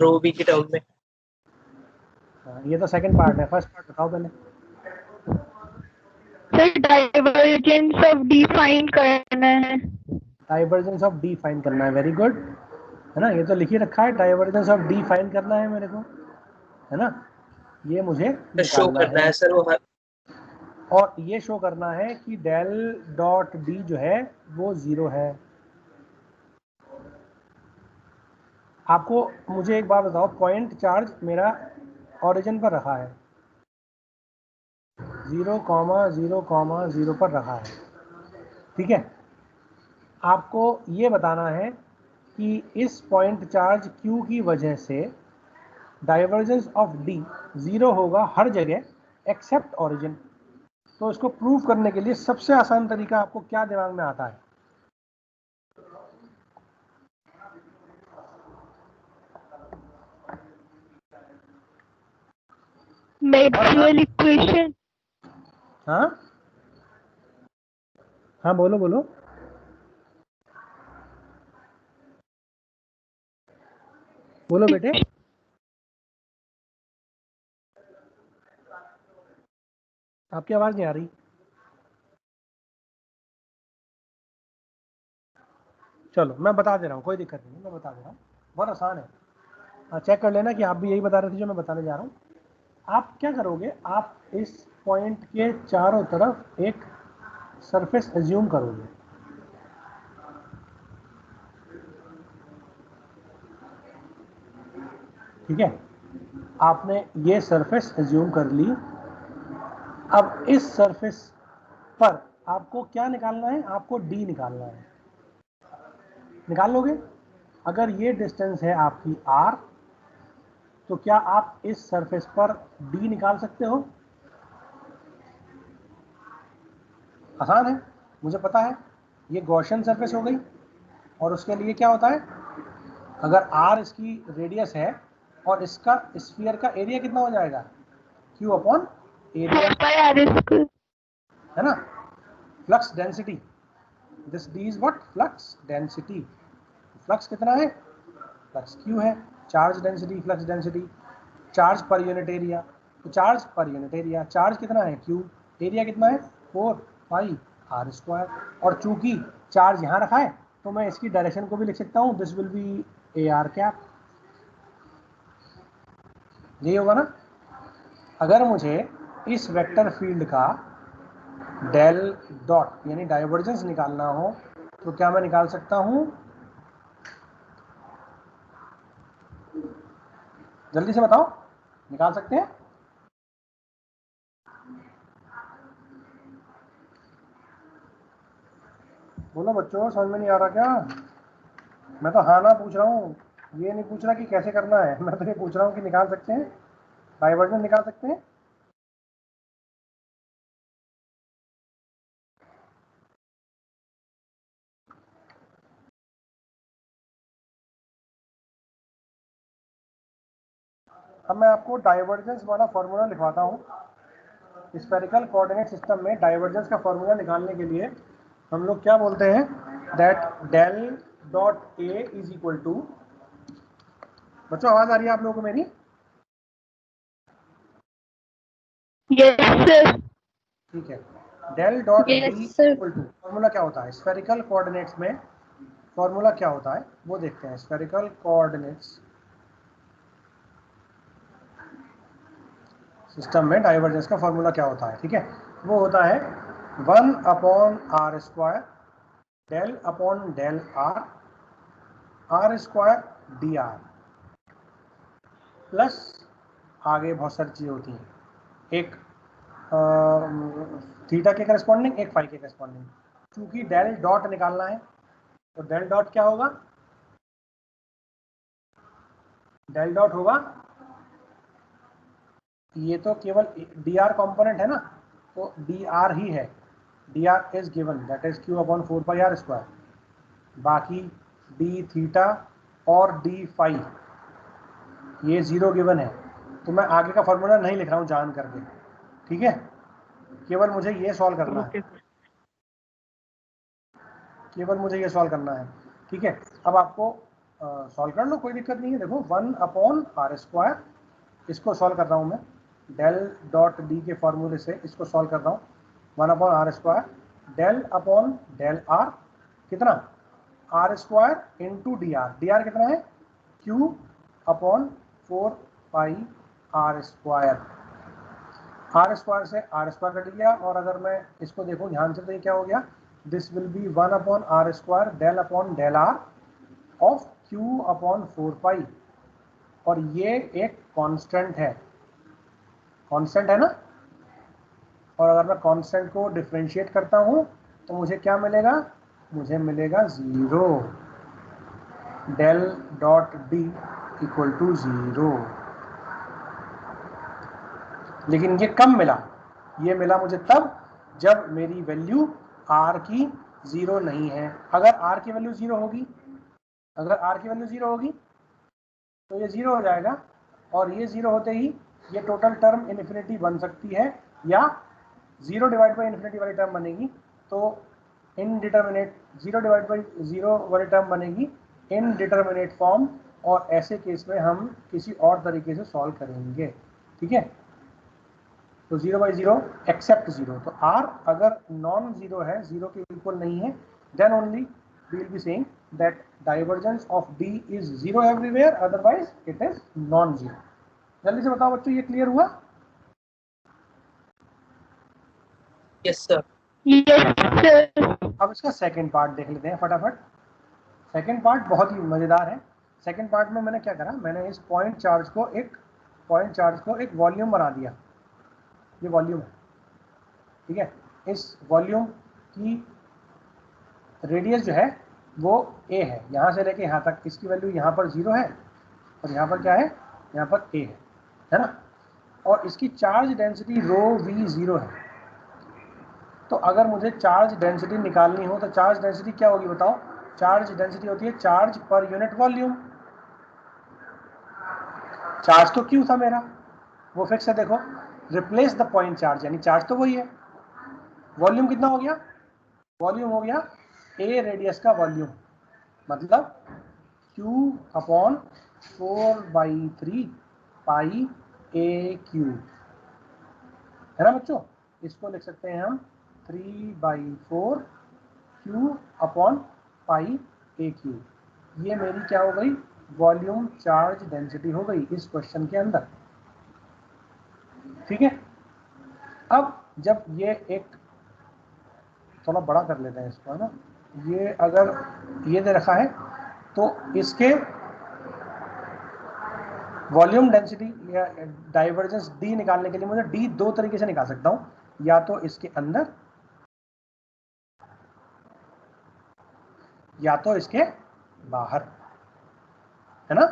रो बी की टर्म में। हाँ, ये तो सेकंड पार्ट है, फर्स्ट पार्ट बताओ पहले। Sir divergence of D find करना है। डाइवर्जेंस ऑफ डी फाइंड करना है, वेरी गुड, है ना, ये तो लिख ही रखा है, डाइवर्जेंस ऑफ डी फाइंड करना है मेरे को, है ना, ये मुझे तो शो निकालना करना है सर वो और ये शो करना है कि डेल डॉट डी जो है वो 0 है। आपको मुझे एक बात बताओ, पॉइंट चार्ज मेरा ओरिजिन पर रखा है, 0,0,0 पर रखा है, ठीक है। आपको ये बताना है कि इस पॉइंट चार्ज Q की वजह से डाइवर्जेंस ऑफ D 0 होगा हर जगह एक्सेप्ट ओरिजिन। तो इसको प्रूव करने के लिए सबसे आसान तरीका आपको क्या दिमाग में आता है? Maxwell equation. हाँ हाँ, बोलो बोलो। बोलो बेटे। आपकी आवाज नहीं आ रही। चलो मैं बता दे रहा हूँ, कोई दिक्कत नहीं, मैं बता दे रहा हूँ, बहुत आसान है। हाँ, चेक कर लेना कि आप भी यही बता रहे थे जो मैं बताने जा रहा हूँ। आप क्या करोगे, आप इस पॉइंट के चारों तरफ एक सरफेस एज्यूम करोगे, ठीक है। आपने ये सरफेस एज्यूम कर ली। अब इस सरफेस पर आपको क्या निकालना है? आपको डी निकालना है। निकाल लोगे? अगर ये डिस्टेंस है आपकी r, तो क्या आप इस सरफेस पर d निकाल सकते हो? आसान है, मुझे पता है। ये गॉसियन सरफेस हो गई और उसके लिए क्या होता है, अगर r इसकी रेडियस है और इसका स्फीयर का एरिया कितना हो जाएगा, q अपॉन एरिया, है ना। Flux density, this d is what, flux density. Flux कितना है, फ्लक्स q है, charge density, flux density, charge per unit area, तो charge per unit area, charge कितना है q, एरिया कितना है 4 पाई r स्क्वायर। और चूंकि चार्ज यहाँ रखा है तो मैं इसकी डायरेक्शन को भी लिख सकता हूँ, this will B AR cap, यही होगा ना। अगर मुझे इस वेक्टर फील्ड का डेल डॉट यानी डाइवर्जेंस निकालना हो तो क्या मैं निकाल सकता हूँ? जल्दी से बताओ, निकाल सकते हैं? बोलो बच्चों, समझ में नहीं आ रहा क्या? मैं तो हाँ ना पूछ रहा हूँ, ये नहीं पूछ रहा कि कैसे करना है, मैं तो ये पूछ रहा हूँ कि निकाल सकते हैं, डाइवर्जेंस निकाल सकते हैं? अब मैं आपको डाइवर्जेंस वाला फॉर्मूला लिखवाता हूँ। स्फेरिकल कोऑर्डिनेट सिस्टम में डाइवर्जेंस का फॉर्मूला निकालने के लिए हम लोग क्या बोलते हैं, that del dot A is equal to, बच्चों आवाज आ रही है आप लोगों को मेरी? Yes sir. ठीक है, del dot D yes sir. Equal to, formula क्या होता है स्फेरिकल कोऑर्डिनेट्स में, फॉर्मूला क्या होता है वो देखते हैं। स्फेरिकल कोऑर्डिनेट्स सिस्टम में डाइवर्जेंस का फॉर्मूला क्या होता है, ठीक है, वो होता है 1 upon r square del upon del r, r square d r, plus आगे बहुत सारी चीज़ें होती हैं, एक थीटा के करस्पॉन्डिंग, एक फाई के करस्पॉन्डिंग। चूंकि डेल डॉट निकालना है तो डेल डॉट क्या होगा, डेल डॉट होगा, ये तो केवल डी आर कॉम्पोनेंट है ना, तो डी आर ही है, d r is given that is q upon 4 pi r square, बाकी डी थीटा और डी फाई ये 0 गिवन है, तो मैं आगे का फॉर्मूला नहीं लिख रहा हूँ जान करके, ठीक है, केवल मुझे ये सॉल्व करना है, केवल मुझे ये सॉल्व करना है, ठीक है। अब आपको सॉल्व कर लो, कोई दिक्कत नहीं है। देखो 1/r², इसको सॉल्व कर रहा हूँ मैं, डेल डॉट डी के फॉर्मूले से इसको सॉल्व कर रहा हूँ। 1/r², del upon del are, कितना, r² into D R, D R कितना है, q अपॉन 4 πr², r² से r² कट गया, और अगर मैं इसको देखूं ध्यान से तो ये क्या हो गया, this will be 1/r² del upon del r of q upon 4 π, और ये एक कांस्टेंट है, कांस्टेंट है ना, और अगर मैं कांस्टेंट को डिफरेंशिएट करता हूं तो मुझे क्या मिलेगा, मुझे मिलेगा 0, del dot D equal to 0। लेकिन ये कब मिला, ये मिला मुझे तब जब मेरी वैल्यू r की 0 नहीं है। अगर r की वैल्यू 0 होगी, अगर r की वैल्यू 0 होगी तो ये 0 हो जाएगा, और ये 0 होते ही ये टोटल टर्म इन्फिनिटी बन सकती है, या 0 डिवाइड बाई इन्फिनिटी वाली टर्म बनेगी, तो इनडिटर्मिनेट 0 डिवाइड बाई 0 वाली टर्म बनेगी इनडिटर्मिनेट फॉर्म, और ऐसे केस में हम किसी और तरीके से सॉल्व करेंगे, ठीक है। तो 0/0 एक्सेप्ट 0, तो r अगर नॉन 0 है, 0 के इक्वल नहीं है, then only we will be saying that divergence of d is 0 everywhere, otherwise it is non 0। जल्दी से बताओ बच्चों, ये क्लियर हुआ? Yes sir. अब इसका सेकंड पार्ट देख लेते हैं फटाफट। सेकंड पार्ट बहुत ही मजेदार है। सेकंड पार्ट में मैंने क्या करा, मैंने इस पॉइंट चार्ज को एक वॉल्यूम बना दिया, ये वॉल्यूम है, ठीक है। इस वॉल्यूम की रेडियस जो है वो a है, यहाँ से लेके यहाँ तक, इसकी वैल्यू यहाँ पर 0 है, और यहाँ पर क्या है, यहाँ पर a है ना, और इसकी चार्ज डेंसिटी ρV0 है। तो अगर मुझे चार्ज डेंसिटी निकालनी हो तो चार्ज डेंसिटी क्या होगी बताओ, चार्ज डेंसिटी होती है charge per unit volume. Charge तो Q था मेरा, वो फिक्स है, देखो, रिप्लेस द पॉइंट चार्ज, यानी चार्ज तो वही है, वॉल्यूम कितना हो गया, वॉल्यूम हो गया a रेडियस का वॉल्यूम, मतलब Q अपॉन 4/3 पाई AQ, है ना बच्चों। इसको लिख सकते हैं हम 3/4 Q अपॉन पाई AQ। ये मेरी क्या हो गई, वॉल्यूम चार्ज डेंसिटी हो गई इस क्वेश्चन के अंदर, ठीक है। अब जब ये एक थोड़ा बड़ा कर लेते हैं इसको, है ना, ये अगर ये दे रखा है तो इसके वॉल्यूम डेंसिटी या डाइवर्जेंस D निकालने के लिए मुझे D दो तरीके से निकाल सकता हूं, या तो इसके अंदर या तो इसके बाहर, है ना,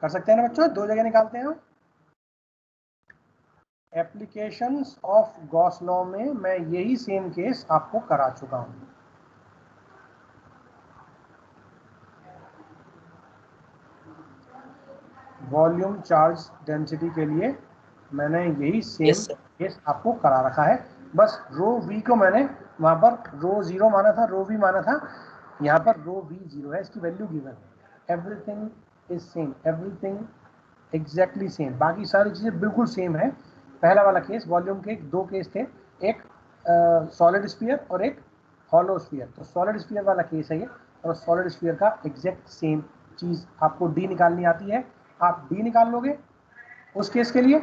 कर सकते हैं ना बच्चों, दो जगह निकालते हैं हम। एप्लीकेशंस ऑफ गॉस लॉ में मैं यही सेम केस आपको करा चुका हूं। वॉल्यूम चार्ज डेंसिटी के लिए मैंने यही सेम केस आपको करा रखा है, बस रो वी को मैंने वहां पर रो 0 माना था, रो वी माना था, यहाँ पर रो वी 0 है, इसकी वैल्यू गिवन है। Everything is same, everything exactly same, बाकी सारी चीजें बिल्कुल सेम है। पहला वाला केस, वॉल्यूम के दो केस थे, एक सॉलिड स्फीयर और एक हॉलो स्फीयर, तो सॉलिड स्फीयर वाला केस है ये, और सॉलिड स्फीयर का एग्जैक्ट सेम चीज आपको डी निकालनी आती है, आप डी निकाल लोगे। उस केस के लिए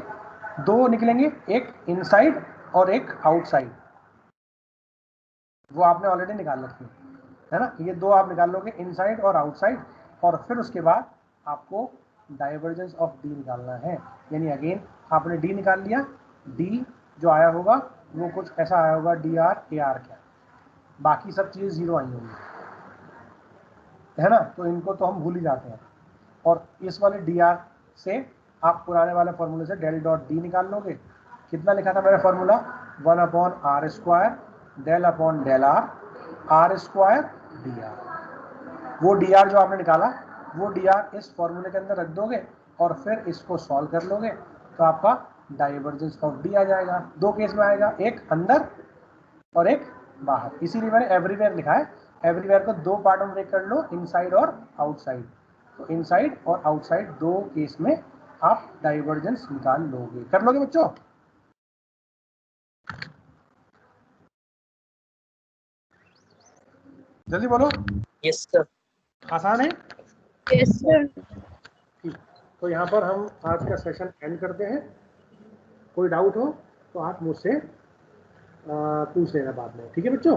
दो निकलेंगे, एक इनसाइड और एक आउटसाइड, वो आपने ऑलरेडी निकाल रखी है ना, ये दो आप निकाल लोगे, इनसाइड और आउटसाइड, और फिर उसके बाद आपको डाइवर्जेंस ऑफ डी निकालना है, यानी अगेन आपने डी निकाल लिया, डी जो आया होगा वो कुछ ऐसा आया होगा, डी आर ए आर क्या, बाकी सब चीज़ें 0 आई होंगी, है ना, तो इनको तो हम भूल ही जाते हैं। और इस वाले डी आर से आप पुराने वाले फॉर्मूले से डेल डॉट डी निकाल लोगे। कितना लिखा था मेरा formula, 1/r² del upon del r, r² d r. वो डी आर जो आपने निकाला वो dr इस फॉर्मूले के अंदर रख दोगे और फिर इसको सॉल्व कर लोगे तो आपका डाइवर्जेंस ऑफ डी आ जाएगा। दो केस में आएगा, एक अंदर और एक बाहर, इसीलिए मैंने एवरीवेयर लिखा है। एवरीवेयर को दो पार्ट में ब्रेक कर लो, इनसाइड और आउटसाइड। तो इनसाइड और आउटसाइड दो केस में आप डाइवर्जेंस निकाल लोगे। कर लोगे बच्चों? जल्दी बोलो। Yes, sir. आसान है? Yes sir. ठीक, तो यहाँ पर हम आज का सेशन एंड करते हैं। कोई डाउट हो तो आप मुझसे पूछ लेना बाद में, ठीक है बच्चों?